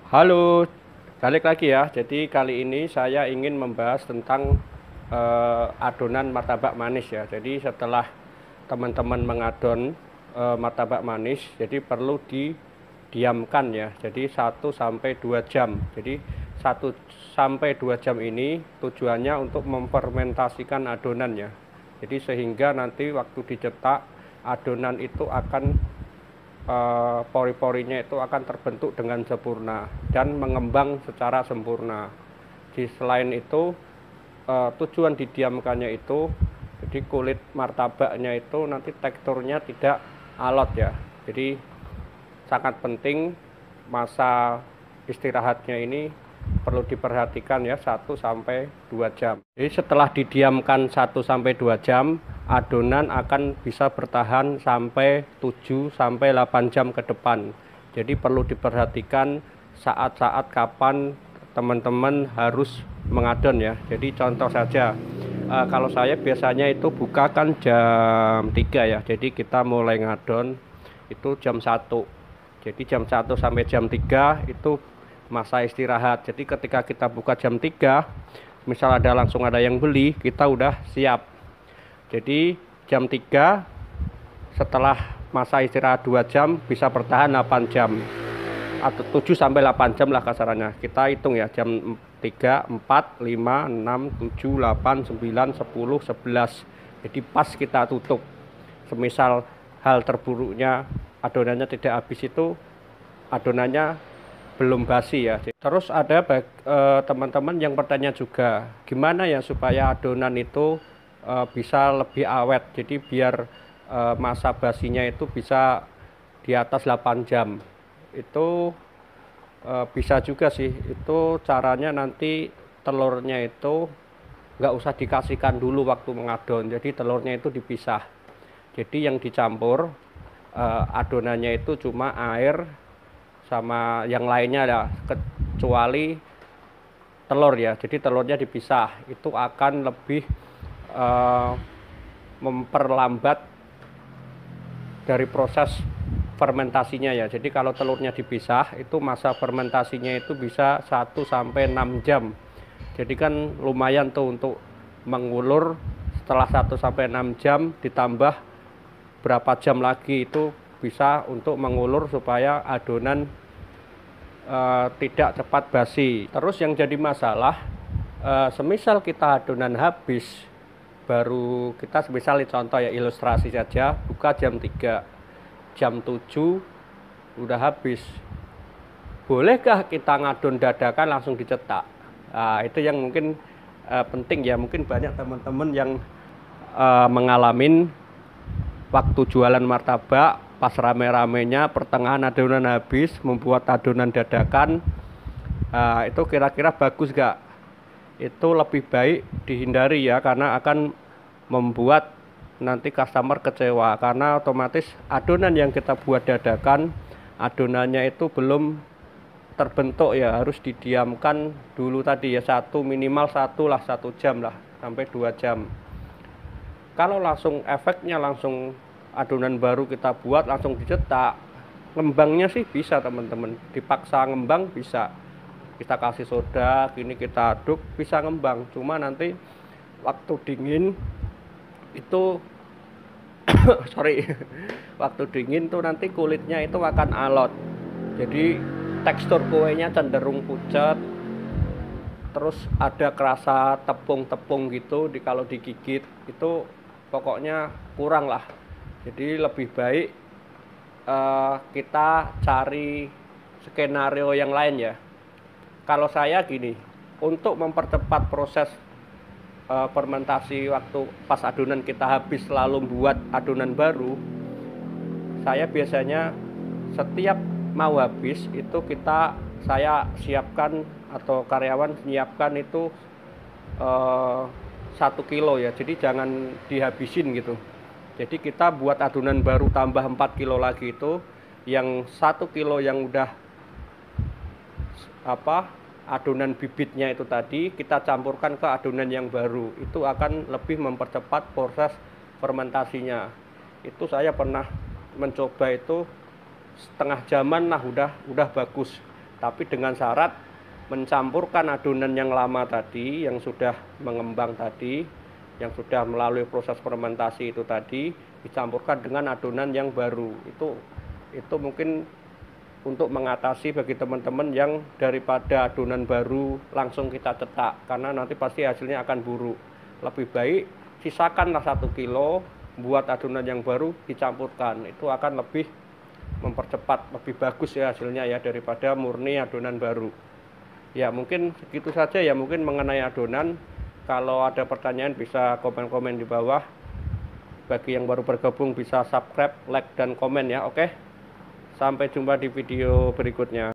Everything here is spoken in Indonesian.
Halo, balik lagi ya. Jadi kali ini saya ingin membahas tentang adonan martabak manis ya. Jadi setelah teman-teman mengadon martabak manis, jadi perlu didiamkan ya. Jadi 1 sampai 2 jam. Jadi 1 sampai 2 jam ini tujuannya untuk memfermentasikan adonan ya. Jadi sehingga nanti waktu dicetak adonan itu akan pori-porinya itu akan terbentuk dengan sempurna dan mengembang secara sempurna. Selain itu, tujuan didiamkannya itu, jadi kulit martabaknya itu nanti teksturnya tidak alot ya. Jadi sangat penting masa istirahatnya ini perlu diperhatikan ya 1 sampai 2 jam. Jadi setelah didiamkan 1 sampai 2 jam, adonan akan bisa bertahan sampai 7 sampai 8 jam ke depan. Jadi perlu diperhatikan saat-saat kapan teman-teman harus mengadon ya. Jadi contoh saja, kalau saya biasanya itu buka kan jam 3 ya. Jadi kita mulai ngadon itu jam 1. Jadi jam 1 sampai jam 3 itu masa istirahat. Jadi ketika kita buka jam 3, misal langsung ada yang beli, kita udah siap. Jadi jam 3 setelah masa istirahat 2 jam bisa bertahan 8 jam atau 7 sampai 8 jam lah kasarannya. Kita hitung ya, jam 3, 4, 5, 6, 7, 8, 9, 10, 11. Jadi pas kita tutup. Semisal hal terburuknya adonannya tidak habis, itu adonannya belum basi ya. Terus ada teman-teman yang bertanya juga, gimana ya supaya adonan itu bisa lebih awet. Jadi biar masa basinya itu bisa di atas 8 jam. Itu bisa juga sih. Itu caranya nanti telurnya itu nggak usah dikasihkan dulu waktu mengadon. Jadi telurnya itu dipisah. Jadi yang dicampur adonannya itu cuma air sama yang lainnya ya, kecuali telur ya. Jadi telurnya dipisah. Itu akan lebih memperlambat dari proses fermentasinya ya. Jadi kalau telurnya dipisah, itu masa fermentasinya itu bisa 1 sampai 6 jam. Jadi kan lumayan tuh untuk mengulur. Setelah 1 sampai 6 jam ditambah berapa jam lagi, itu bisa untuk mengulur supaya adonan tidak cepat basi. Terus yang jadi masalah, semisal kita adonan habis, baru kita semisal contoh ya, ilustrasi saja, buka jam 3, jam 7 udah habis. Bolehkah kita ngadon dadakan langsung dicetak? Nah, itu yang mungkin penting ya. Mungkin banyak teman-teman yang mengalamin waktu jualan martabak, pas rame-ramenya pertengahan adonan habis, membuat adonan dadakan. Itu kira-kira bagus gak? Itu lebih baik dihindari ya, karena akan membuat nanti customer kecewa. Karena otomatis adonan yang kita buat dadakan, adonannya itu belum terbentuk ya, harus didiamkan dulu tadi ya, minimal 1 jam lah, sampai 2 jam. Kalau langsung efeknya langsung adonan baru kita buat langsung dicetak, ngembangnya sih bisa teman-teman, dipaksa ngembang bisa. Kita kasih soda, gini kita aduk, bisa ngembang. Cuma nanti waktu dingin itu sorry, waktu dingin tuh nanti kulitnya itu akan alot. Jadi tekstur kuenya cenderung pucat. Terus ada kerasa tepung-tepung gitu kalau digigit, itu pokoknya kurang lah. Jadi lebih baik kita cari skenario yang lain ya. Kalau saya gini, untuk mempercepat proses fermentasi waktu pas adonan kita habis lalu buat adonan baru, saya biasanya setiap mau habis itu saya siapkan, atau karyawan menyiapkan itu 1 kilo ya. Jadi jangan dihabisin gitu. Jadi kita buat adonan baru tambah 4 kilo lagi, itu yang 1 kilo yang udah adonan bibitnya itu tadi kita campurkan ke adonan yang baru. Itu akan lebih mempercepat proses fermentasinya. Itu saya pernah mencoba itu setengah jaman lah udah bagus. tapi dengan syarat mencampurkan adonan yang lama tadi, yang sudah mengembang tadi, yang sudah melalui proses fermentasi itu tadi, dicampurkan dengan adonan yang baru. Itu mungkin untuk mengatasi bagi teman-teman yang daripada adonan baru langsung kita cetak, karena nanti pasti hasilnya akan buruk. Lebih baik sisakanlah 1 kilo, buat adonan yang baru dicampurkan, itu akan lebih mempercepat, lebih bagus ya hasilnya ya, daripada murni adonan baru. Ya mungkin segitu saja ya, mungkin mengenai adonan. Kalau ada pertanyaan bisa komen-komen di bawah. Bagi yang baru bergabung bisa subscribe, like, dan komen ya. Oke, sampai jumpa di video berikutnya.